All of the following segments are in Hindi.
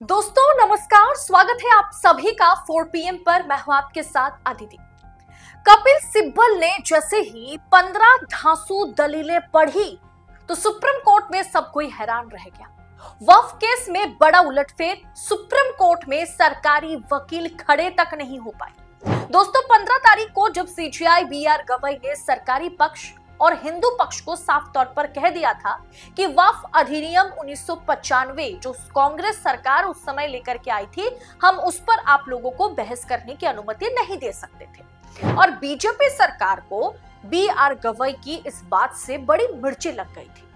दोस्तों नमस्कार, स्वागत है आप सभी का 4 PM पर। मैं हूं आपके साथ अदिति। कपिल सिब्बल ने जैसे ही 15 धांसू दलीलें पढ़ी तो सुप्रीम कोर्ट में सब कोई हैरान रह गया। वक्फ केस में बड़ा उलटफेर, सुप्रीम कोर्ट में सरकारी वकील खड़े तक नहीं हो पाए। दोस्तों 15 तारीख को जब सीजेआई BR गवई ने सरकारी पक्ष और हिंदू पक्ष को साफ तौर पर कह दिया था कि वक्फ अधिनियम 1995 जो कांग्रेस सरकार उस समय लेकर के आई थी, हम उस पर आप लोगों को बहस करने की अनुमति नहीं दे सकते थे। और बीजेपी सरकार को BR गवई की इस बात से बड़ी मिर्ची लग गई थी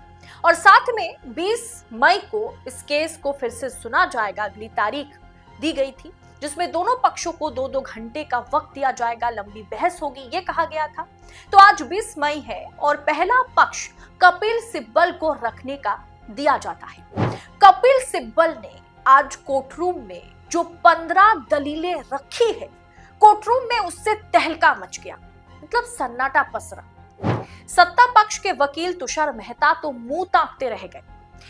और साथ में 20 मई को इस केस को फिर से सुना जाएगा, अगली तारीख दी गई थी जिसमें दोनों पक्षों को 2-2 घंटे का वक्त दिया जाएगा, लंबी बहस होगी, ये कहा गया था। तो आज 20 मई है और पहला पक्ष कपिल सिब्बल को रखने का दिया जाता है। कपिल सिब्बल ने आज कोर्टरूम में जो 15 दलीलें रखी है, कोर्टरूम में उससे तहलका मच गया, मतलब सन्नाटा पसरा। सत्ता पक्ष के वकील तुषार मेहता तो मुंह ताकते रह गए।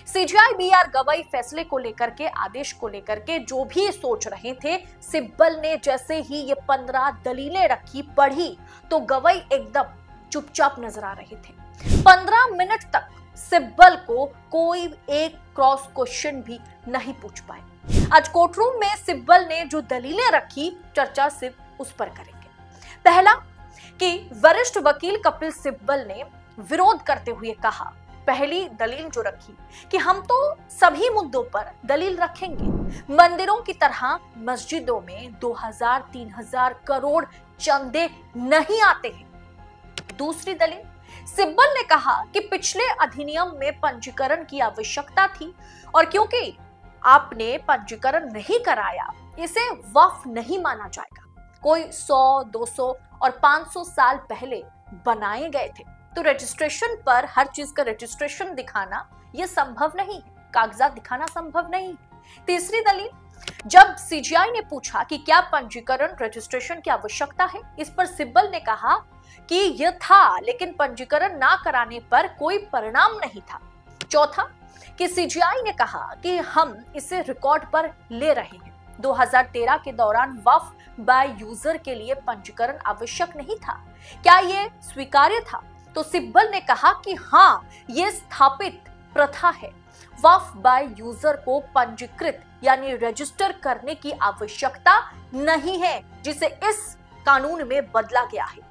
सीजेआई BR गवई फैसले को लेकर के, आदेश को लेकर के जो भी सोच रहे थे, सिब्बल ने जैसे ही ये 15 दलीलें रखी, पढ़ी तो गवई एकदम चुपचाप नजर आ रहे थे। 15 मिनट तक सिब्बल को कोई एक क्रॉस क्वेश्चन भी नहीं पूछ पाए। आज कोर्टरूम में सिब्बल ने जो दलीलें रखी, चर्चा सिर्फ उस पर करेंगे। पहला कि वरिष्ठ वकील कपिल सिब्बल ने विरोध करते हुए कहा, पहली दलील जो रखी कि हम तो सभी मुद्दों पर दलील रखेंगे, मंदिरों की तरह मस्जिदों में 2000-3000 करोड़ चंदे नहीं आते हैं। दूसरी दलील, सिब्बल ने कहा कि पिछले अधिनियम में पंजीकरण की आवश्यकता थी और क्योंकि आपने पंजीकरण नहीं कराया, इसे वक्फ नहीं माना जाएगा। कोई 100, 200 और 500 साल पहले बनाए गए थे तो रजिस्ट्रेशन पर हर चीज का रजिस्ट्रेशन दिखाना यह संभव नहीं है, कागजात दिखाना संभव नहीं है। तीसरी दलील, जब सीजेआई ने पूछा कि क्या पंजीकरण रजिस्ट्रेशन की आवश्यकता है, इस पर सिब्बल ने कहा कि यह था, लेकिन पंजीकरण ना कराने पर कोई परिणाम नहीं था। चौथा कि सीजेआई ने कहा कि हम इसे रिकॉर्ड पर ले रहे हैं। 2013 के दौरान वक्फ बाय यूजर के लिए पंजीकरण आवश्यक नहीं था, क्या यह स्वीकार्य था? तो सिब्बल ने कहा कि हाँ, ये स्थापित प्रथा है, वक्फ बाय यूजर को पंजीकृत यानी रजिस्टर करने की आवश्यकता नहीं है, जिसे इस कानून में बदला गया है।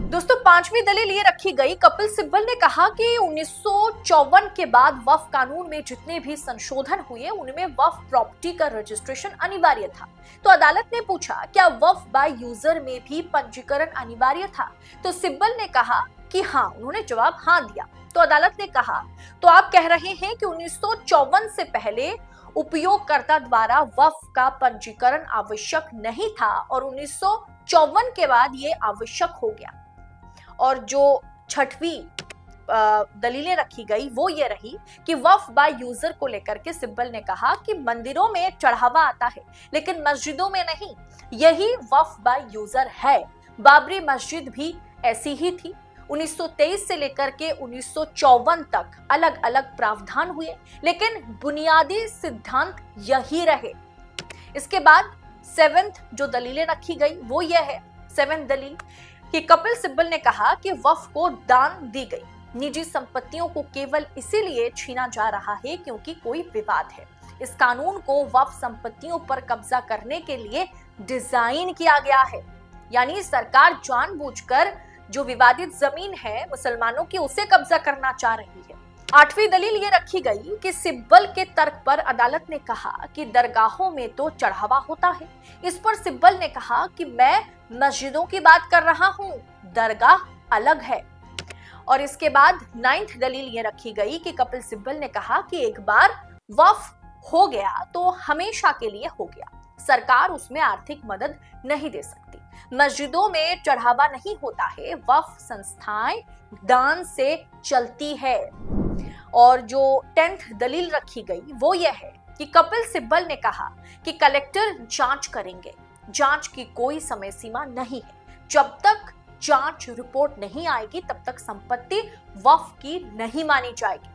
दोस्तों पांचवी दलील ये रखी गई, कपिल सिब्बल ने कहा कि 1954 के बाद वक्फ कानून में जितने भी संशोधन हुए उनमें वक्फ प्रॉपर्टी का रजिस्ट्रेशन अनिवार्य था। तो अदालत ने पूछा क्या वक्फ बाय यूजर में भी पंजीकरण अनिवार्य था? तो सिब्बल ने कहा कि हाँ, उन्होंने जवाब हाँ दिया। तो अदालत ने कहा तो आप कह रहे हैं कि 1954 से पहले उपयोगकर्ता द्वारा वक्फ का पंजीकरण आवश्यक नहीं था और 1954 के बाद ये आवश्यक हो गया। और जो छठवीं दलीलें रखी गई वो ये रही कि वक्फ बाय यूजर को लेकर के सिब्बल ने कहा कि मंदिरों में चढ़ावा आता है लेकिन मस्जिदों में नहीं, यही वक्फ बाय यूजर है। बाबरी मस्जिद भी ऐसी ही थी। 1923 से लेकर के 1954 तक अलग अलग प्रावधान हुए लेकिन बुनियादी सिद्धांत यही रहे। इसके बाद 7th जो दलीलें रखी गई वो ये है, 7th दलील कि कपिल सिब्बल ने कहा कि वक्फ को दान दी गई निजी संपत्तियों को केवल इसीलिए छीना जा रहा है क्योंकि कोई विवाद है। इस कानून को वक्फ संपत्तियों पर कब्जा करने के लिए डिजाइन किया गया है, यानी सरकार जानबूझकर जो विवादित जमीन है मुसलमानों की, उसे कब्जा करना चाह रही है। 8वीं दलील ये रखी गई कि सिब्बल के तर्क पर अदालत ने कहा कि दरगाहों में तो चढ़ावा होता है। इस पर सिब्बल ने कहा कि मैं मस्जिदों की बात कर रहा हूं, दरगाह अलग है। और इसके बाद 9th दलील ये रखी गई कि कपिल सिब्बल ने कहा कि एक बार वक्फ हो गया तो हमेशा के लिए हो गया, सरकार उसमें आर्थिक मदद नहीं दे सकती। मस्जिदों में चढ़ावा नहीं होता है, वक्फ संस्थाएं दान से चलती है। और जो 10th दलील रखी गई वो ये है कि कपिल सिब्बल ने कहा कि कलेक्टर जांच करेंगे, जांच की कोई समय सीमा नहीं है, जब तक जांच रिपोर्ट नहीं आएगी तब तक संपत्ति वक्फ की नहीं मानी जाएगी।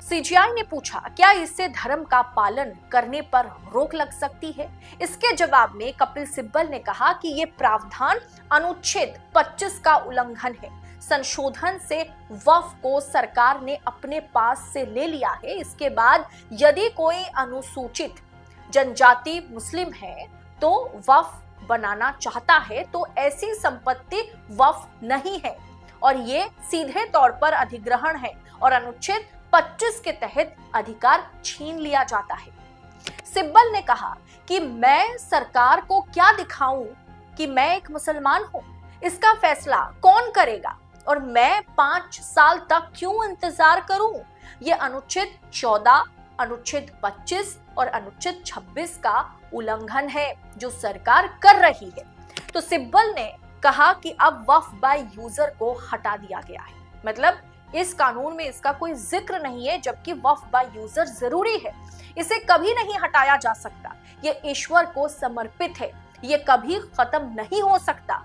सीजीआई ने पूछा, क्या इससे धर्म का पालन करने पर रोक लग सकती है? इसके जवाब में कपिल सिब्बल ने कहा कि ये प्रावधान अनुच्छेद 25 का उल्लंघन है। संशोधन से वक्फ को सरकार ने अपने पास से ले लिया है। इसके बाद यदि कोई अनुसूचित जनजाति मुस्लिम है तो वक्फ बनाना चाहता है तो ऐसी संपत्ति वक्फ नहीं है और ये सीधे तौर पर अधिग्रहण है और अनुच्छेद 25 के तहत अधिकार छीन लिया जाता है। सिब्बल ने कहा कि मैं सरकार को क्या दिखाऊं कि मैं एक मुसलमान हूं, इसका फैसला कौन करेगा और मैं 5 साल तक क्यों इंतजार करूं? ये अनुच्छेद 14, अनुच्छेद 25 और अनुच्छेद 26 का उल्लंघन है जो सरकार कर रही है। तो सिब्बल ने कहा कि अब वक्फ बाय यूजर को हटा दिया गया है, मतलब इस कानून में इसका कोई जिक्र नहीं है, जबकि वक्फ बाय यूजर जरूरी है, इसे कभी नहीं हटाया जा सकता। ये ईश्वर को समर्पित है, ये कभी खत्म नहीं हो सकता।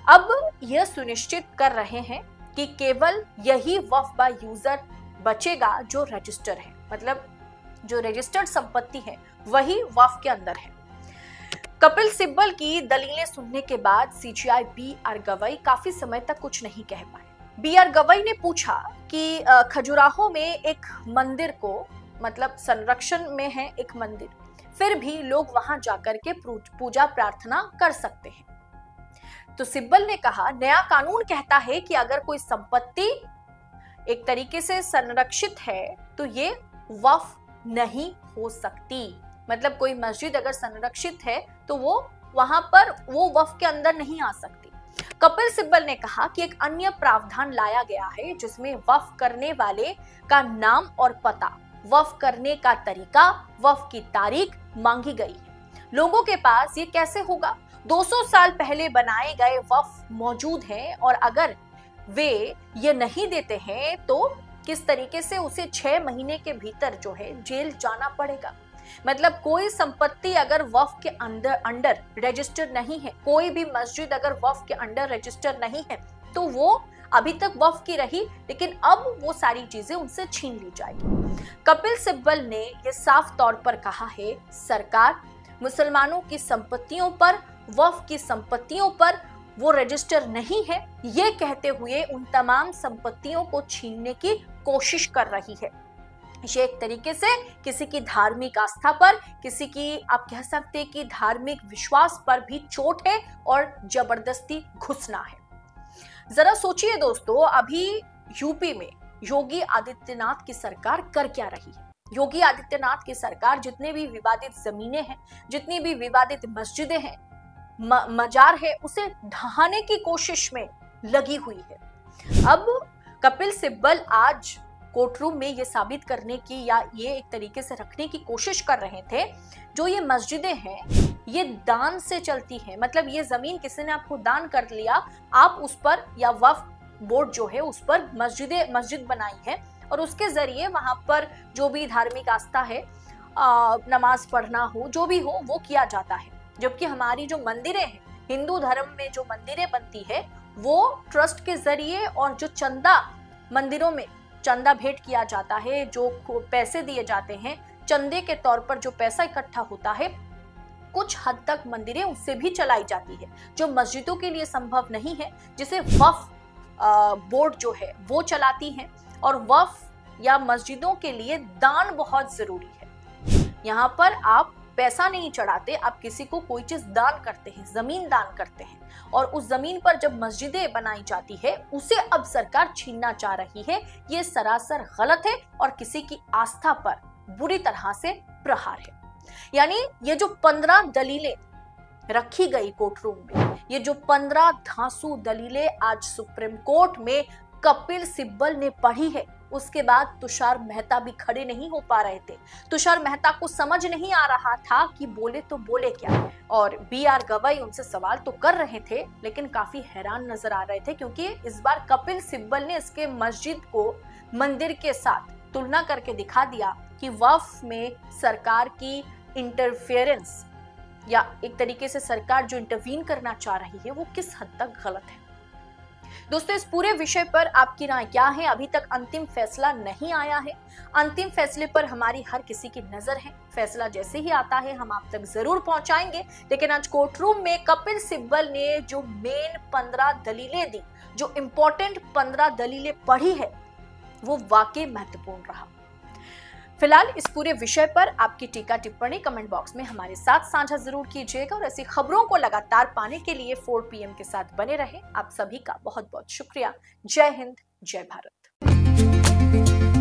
अब यह सुनिश्चित कर रहे हैं कि केवल यही वक्फ बाय यूजर बचेगा जो रजिस्टर है, मतलब जो रजिस्टर्ड संपत्ति है वही वक्फ के अंदर है। कपिल सिब्बल की दलीलें सुनने के बाद सीजीआई बी.आर. गवई काफी समय तक कुछ नहीं कह पाए। बी.आर. गवई ने पूछा कि खजुराहो में एक मंदिर को, मतलब संरक्षण में है एक मंदिर, फिर भी लोग वहां जाकर के पूजा प्रार्थना कर सकते हैं। तो सिब्बल ने कहा, नया कानून कहता है कि अगर कोई संपत्ति एक तरीके से संरक्षित है तो ये वक्फ नहीं हो सकती, मतलब कोई मस्जिद अगर संरक्षित है तो वो वहां पर वो वक्फ के अंदर नहीं आ सकती। कपिल सिब्बल ने कहा कि एक अन्य प्रावधान लाया गया है जिसमें वक्फ करने वाले का नाम और पता, वक्फ करने का तरीका, वक्फ की तारीख मांगी गई है। लोगों के पास ये कैसे होगा? 200 साल पहले बनाए गए वक्फ मौजूद हैं और अगर वे ये नहीं देते हैं तो किस तरीके से उसे 6 महीने के भीतर जो है जेल जाना पड़ेगा। मतलब कोई संपत्ति अगर वक्फ के अंडर रजिस्टर नहीं है, कोई भी मस्जिद अगर वक्फ के अंडर रजिस्टर नहीं है तो वो अभी तक वक्फ की रही, लेकिन अब वो सारी चीजें उनसे छीन ली जाएगी। कपिल सिब्बल ने यह साफ तौर पर कहा है, सरकार मुसलमानों की संपत्तियों पर, वक्फ की संपत्तियों पर वो रजिस्टर नहीं है, ये कहते हुए उन तमाम संपत्तियों को छीनने की कोशिश कर रही है। ये एक तरीके से किसी की धार्मिक आस्था पर, किसी की आप कह सकते हैं कि धार्मिक विश्वास पर भी चोट है और जबरदस्ती घुसना है। जरा सोचिए दोस्तों, अभी यूपी में योगी आदित्यनाथ की सरकार कर क्या रही है? योगी आदित्यनाथ की सरकार जितने भी विवादित जमीनें हैं, जितनी भी विवादित मस्जिदें हैं, मजार है, उसे ढहाने की कोशिश में लगी हुई है। अब कपिल सिब्बल आज कोर्ट रूम में ये साबित करने की या ये एक तरीके से रखने की कोशिश कर रहे थे, जो ये मस्जिदें हैं ये दान से चलती है, मतलब ये जमीन किसी ने आपको दान कर लिया, आप उस पर या वक्फ बोर्ड जो है उस पर मस्जिद बनाई है और उसके जरिए वहां पर जो भी धार्मिक आस्था है, नमाज पढ़ना हो, जो भी हो वो किया जाता है। जबकि हमारी जो मंदिरें हैं, हिंदू धर्म में जो मंदिरें बनती है वो ट्रस्ट के जरिए और जो चंदा मंदिरों में चंदा भेंट किया जाता है, जो पैसे दिए जाते हैं, चंदे के तौर पर जो पैसा इकट्ठा होता है, कुछ हद तक मंदिरें उससे भी चलाई जाती है, जो मस्जिदों के लिए संभव नहीं है, जिसे वक्फ बोर्ड जो है वो चलाती हैं। और वक्फ या मस्जिदों के लिए दान बहुत जरूरी है। यहाँ पर आप पैसा नहीं चढ़ाते, आप किसी को कोई चीज दान करते हैं, जमीन दान करते हैं, और उस जमीन पर जब मस्जिदें बनाई जाती है उसे अब सरकार छीनना चाह रही है। ये सरासर गलत है और किसी की आस्था पर बुरी तरह से प्रहार है। यानी ये जो 15 दलीलें रखी गई कोर्ट रूम में, ये जो 15 धांसू दलीलें आज सुप्रीम कोर्ट में कपिल सिब्बल ने पढ़ी है, उसके बाद तुषार मेहता भी खड़े नहीं हो पा रहे थे। तुषार मेहता को समझ नहीं आ रहा था कि बोले तो बोले क्या, और बी.आर. गवई उनसे सवाल तो कर रहे थे लेकिन काफी हैरान नजर आ रहे थे, क्योंकि इस बार कपिल सिब्बल ने इसके मस्जिद को मंदिर के साथ तुलना करके दिखा दिया कि वक्फ में सरकार की इंटरफेरेंस या एक तरीके से सरकार जो इंटरवीन करना चाह रही है वो किस हद तक गलत है। दोस्तों, इस पूरे विषय पर आपकी राय क्या है? अभी तक अंतिम फैसला नहीं आया है। अंतिम फैसले पर हमारी हर किसी की नजर है। फैसला जैसे ही आता है हम आप तक जरूर पहुंचाएंगे। लेकिन आज कोर्ट रूम में कपिल सिब्बल ने जो मेन 15 दलीलें दी, जो इंपॉर्टेंट 15 दलीलें पढ़ी है, वो वाकई महत्वपूर्ण रहा। फिलहाल इस पूरे विषय पर आपकी टीका टिप्पणी कमेंट बॉक्स में हमारे साथ साझा जरूर कीजिएगा और ऐसी खबरों को लगातार पाने के लिए 4 PM के साथ बने रहे। आप सभी का बहुत बहुत शुक्रिया। जय हिंद, जय भारत।